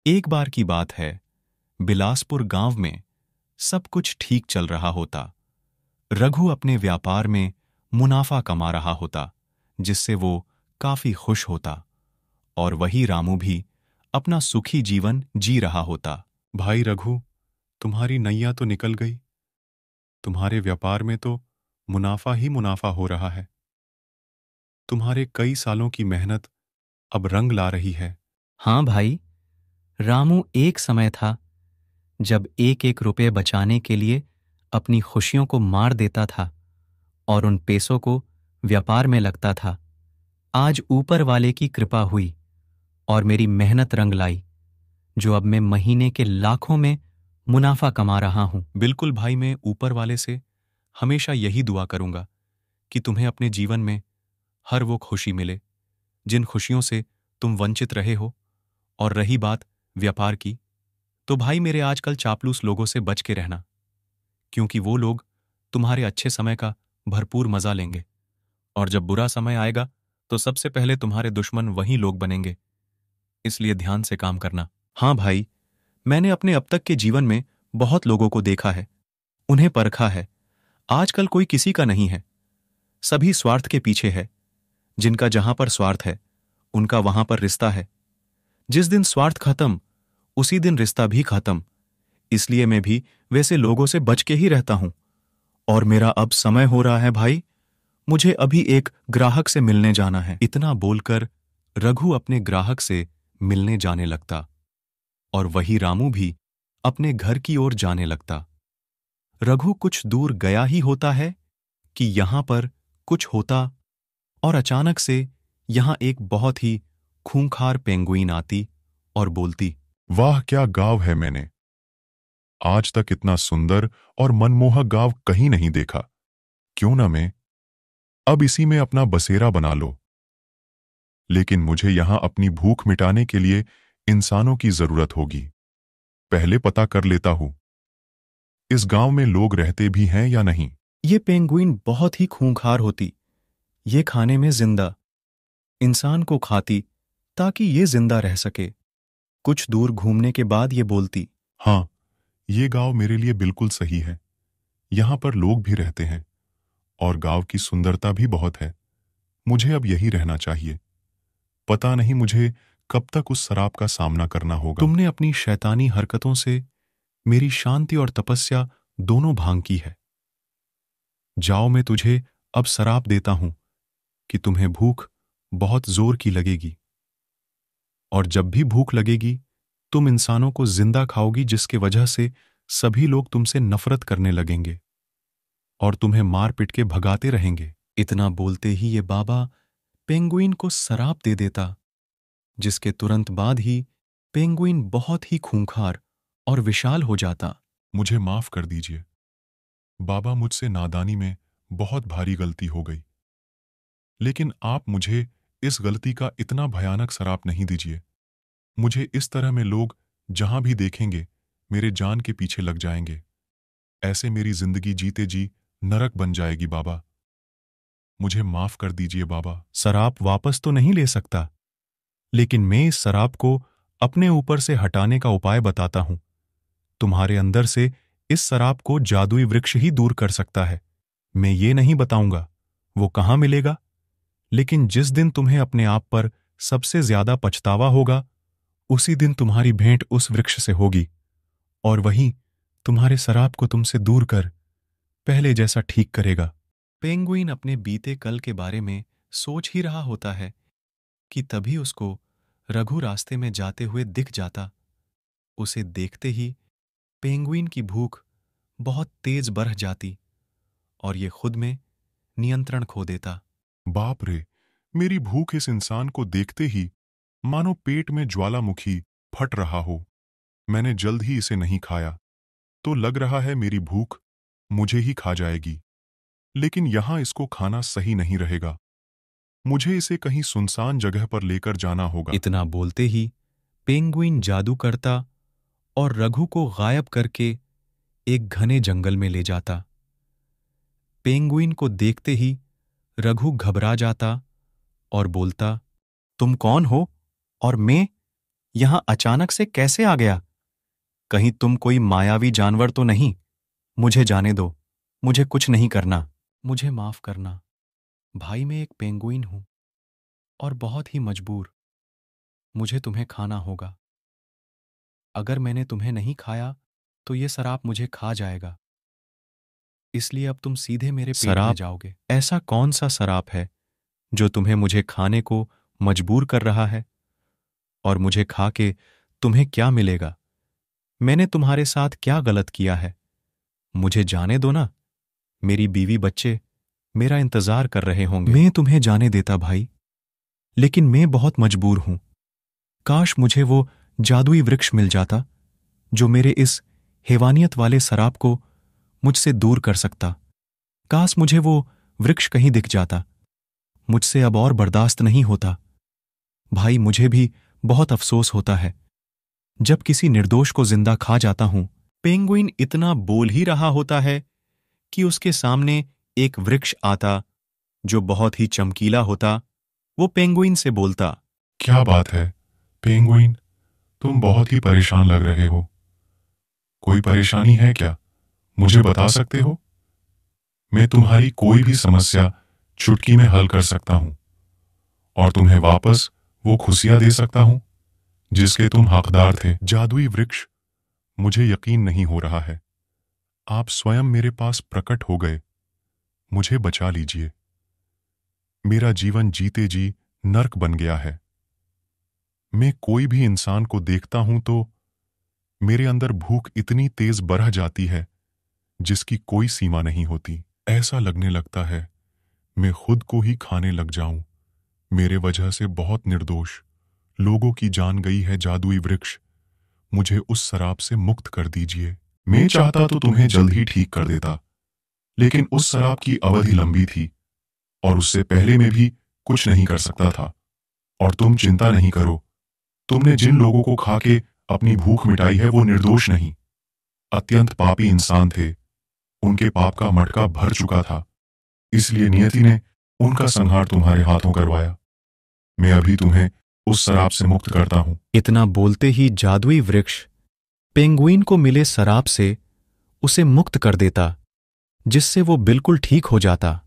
एक बार की बात है, बिलासपुर गांव में सब कुछ ठीक चल रहा होता। रघु अपने व्यापार में मुनाफा कमा रहा होता, जिससे वो काफी खुश होता। और वही रामू भी अपना सुखी जीवन जी रहा होता। भाई रघु, तुम्हारी नैया तो निकल गई। तुम्हारे व्यापार में तो मुनाफा ही मुनाफा हो रहा है। तुम्हारे कई सालों की मेहनत अब रंग ला रही है। हाँ भाई, रामू एक समय था जब एक एक रुपये बचाने के लिए अपनी खुशियों को मार देता था और उन पैसों को व्यापार में लगता था। आज ऊपर वाले की कृपा हुई और मेरी मेहनत रंग लाई, जो अब मैं महीने के लाखों में मुनाफा कमा रहा हूं। बिल्कुल भाई, मैं ऊपर वाले से हमेशा यही दुआ करूंगा कि तुम्हें अपने जीवन में हर वो खुशी मिले जिन खुशियों से तुम वंचित रहे हो। और रही बात व्यापार की, तो भाई मेरे आजकल चापलूस लोगों से बच के रहना, क्योंकि वो लोग तुम्हारे अच्छे समय का भरपूर मजा लेंगे, और जब बुरा समय आएगा तो सबसे पहले तुम्हारे दुश्मन वही लोग बनेंगे। इसलिए ध्यान से काम करना। हाँ भाई, मैंने अपने अब तक के जीवन में बहुत लोगों को देखा है, उन्हें परखा है। आजकल कोई किसी का नहीं है, सभी स्वार्थ के पीछे है। जिनका जहां पर स्वार्थ है, उनका वहां पर रिश्ता है। जिस दिन स्वार्थ खत्म, उसी दिन रिश्ता भी खत्म। इसलिए मैं भी वैसे लोगों से बच के ही रहता हूं। और मेरा अब समय हो रहा है भाई, मुझे अभी एक ग्राहक से मिलने जाना है। इतना बोलकर रघु अपने ग्राहक से मिलने जाने लगता, और वही रामू भी अपने घर की ओर जाने लगता। रघु कुछ दूर गया ही होता है कि यहां पर कुछ होता, और अचानक से यहां एक बहुत ही खूंखार पेंगुइन आती और बोलती, वाह, क्या गाँव है! मैंने आज तक इतना सुंदर और मनमोहक गाँव कहीं नहीं देखा। क्यों ना मैं अब इसी में अपना बसेरा बना लो। लेकिन मुझे यहां अपनी भूख मिटाने के लिए इंसानों की जरूरत होगी। पहले पता कर लेता हूं इस गांव में लोग रहते भी हैं या नहीं। ये पेंगुइन बहुत ही खूंखार होती। ये खाने में जिंदा इंसान को खाती ताकि ये जिंदा रह सके। कुछ दूर घूमने के बाद ये बोलती, हाँ, ये गांव मेरे लिए बिल्कुल सही है। यहां पर लोग भी रहते हैं और गांव की सुंदरता भी बहुत है। मुझे अब यही रहना चाहिए। पता नहीं मुझे कब तक उस शराब का सामना करना होगा। तुमने अपनी शैतानी हरकतों से मेरी शांति और तपस्या दोनों भांग की है। जाओ, मैं तुझे अब शराप देता हूं कि तुम्हें भूख बहुत जोर की लगेगी, और जब भी भूख लगेगी तुम इंसानों को जिंदा खाओगी, जिसके वजह से सभी लोग तुमसे नफरत करने लगेंगे और तुम्हें मार पिट के भगाते रहेंगे। इतना बोलते ही ये बाबा पेंगुइन को शराप दे देता, जिसके तुरंत बाद ही पेंगुइन बहुत ही खूंखार और विशाल हो जाता। मुझे माफ कर दीजिए बाबा, मुझसे नादानी में बहुत भारी गलती हो गई। लेकिन आप मुझे इस गलती का इतना भयानक शराप नहीं दीजिए। मुझे इस तरह में लोग जहां भी देखेंगे मेरे जान के पीछे लग जाएंगे। ऐसे मेरी जिंदगी जीते जी नरक बन जाएगी बाबा। मुझे माफ कर दीजिए बाबा। शराप वापस तो नहीं ले सकता, लेकिन मैं इस शराप को अपने ऊपर से हटाने का उपाय बताता हूं। तुम्हारे अंदर से इस शराप को जादुई वृक्ष ही दूर कर सकता है। मैं ये नहीं बताऊंगा वो कहां मिलेगा, लेकिन जिस दिन तुम्हें अपने आप पर सबसे ज्यादा पछतावा होगा, उसी दिन तुम्हारी भेंट उस वृक्ष से होगी, और वही तुम्हारे शराप को तुमसे दूर कर पहले जैसा ठीक करेगा। पेंगुइन अपने बीते कल के बारे में सोच ही रहा होता है कि तभी उसको रघु रास्ते में जाते हुए दिख जाता। उसे देखते ही पेंगुइन की भूख बहुत तेज बढ़ जाती और ये खुद में नियंत्रण खो देता। बाप रे, मेरी भूख इस इंसान को देखते ही मानो पेट में ज्वालामुखी फट रहा हो। मैंने जल्द ही इसे नहीं खाया तो लग रहा है मेरी भूख मुझे ही खा जाएगी। लेकिन यहां इसको खाना सही नहीं रहेगा। मुझे इसे कहीं सुनसान जगह पर लेकर जाना होगा। इतना बोलते ही पेंगुइन जादू करता और रघु को गायब करके एक घने जंगल में ले जाता। पेंगुइन को देखते ही रघु घबरा जाता और बोलता, तुम कौन हो और मैं यहां अचानक से कैसे आ गया? कहीं तुम कोई मायावी जानवर तो नहीं? मुझे जाने दो, मुझे कुछ नहीं करना। मुझे माफ करना भाई, मैं एक पेंगुइन हूं और बहुत ही मजबूर। मुझे तुम्हें खाना होगा। अगर मैंने तुम्हें नहीं खाया तो ये सराप मुझे खा जाएगा, इसलिए अब तुम सीधे मेरे पेट में जाओगे। ऐसा कौन सा सराप है जो तुम्हें मुझे खाने को मजबूर कर रहा है? और मुझे खा के तुम्हें क्या मिलेगा? मैंने तुम्हारे साथ क्या गलत किया है? मुझे जाने दो ना, मेरी बीवी बच्चे मेरा इंतजार कर रहे होंगे। मैं तुम्हें जाने देता भाई, लेकिन मैं बहुत मजबूर हूं। काश मुझे वो जादुई वृक्ष मिल जाता जो मेरे इस हैवानियत वाले सराप को मुझसे दूर कर सकता। काश मुझे वो वृक्ष कहीं दिख जाता। मुझसे अब और बर्दाश्त नहीं होता। भाई, मुझे भी बहुत अफसोस होता है जब किसी निर्दोष को जिंदा खा जाता हूं। पेंगुइन इतना बोल ही रहा होता है कि उसके सामने एक वृक्ष आता जो बहुत ही चमकीला होता। वो पेंगुइन से बोलता, क्या बात है पेंगुइन, तुम बहुत ही परेशान लग रहे हो। कोई परेशानी है क्या? मुझे बता सकते हो? मैं तुम्हारी कोई भी समस्या चुटकी में हल कर सकता हूं और तुम्हें वापस वो खुशियां दे सकता हूं जिसके तुम हकदार थे। जादुई वृक्ष, मुझे यकीन नहीं हो रहा है। आप स्वयं मेरे पास प्रकट हो गए। मुझे बचा लीजिए। मेरा जीवन जीते जी नर्क बन गया है। मैं कोई भी इंसान को देखता हूं तो मेरे अंदर भूख इतनी तेज बढ़ जाती है जिसकी कोई सीमा नहीं होती। ऐसा लगने लगता है मैं खुद को ही खाने लग जाऊं। मेरे वजह से बहुत निर्दोष लोगों की जान गई है। जादुई वृक्ष, मुझे उस शराब से मुक्त कर दीजिए। मैं चाहता तो तुम्हें जल्द ही ठीक कर देता, लेकिन उस शराब की अवधि लंबी थी और उससे पहले मैं भी कुछ नहीं कर सकता था। और तुम चिंता नहीं करो, तुमने जिन लोगों को खा के अपनी भूख मिटाई है वो निर्दोष नहीं, अत्यंत पापी इंसान थे। उनके पाप का मटका भर चुका था, इसलिए नियति ने उनका संहार तुम्हारे हाथों करवाया। मैं अभी तुम्हें उस शराब से मुक्त करता हूं। इतना बोलते ही जादुई वृक्ष पेंगुइन को मिले शराब से उसे मुक्त कर देता, जिससे वो बिल्कुल ठीक हो जाता।